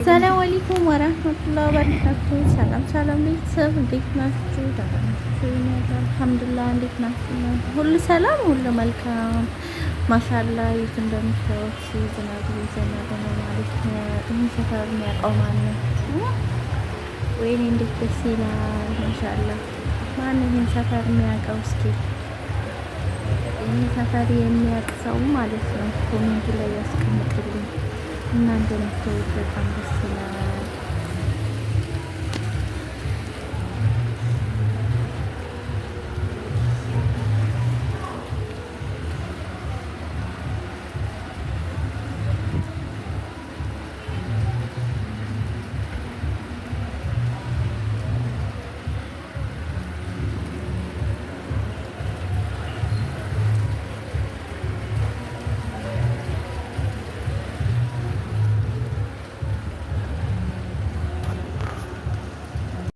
ሰላም አለይኩም ወራህመቱላሂ ወበረካቱ። ሰላም ሰላም ቤተሰብ እንዴት ናችሁ? ደህና ናችሁ? አልሐምዱሊላህ። እንዴት ናችሁ? ሁሉ ሰላም፣ ሁሉ መልካም ማሻአላ። የት እንደምታዩት ዝናብ እየዘነበ ነው ማለት ነው። ይህን ሰፈር የሚያውቀው ማን ነው? ወይኔ እንዴት ደስ ይላል። ማሻአላ። ማን ይህን ሰፈር የሚያውቀው? እስኪ ይህን ሰፈር የሚያውቅ ሰው ማለት ነው ኮሜንት ላይ ያስቀምጥልኝ። እናንተ የምትወዱት በጣም ደስ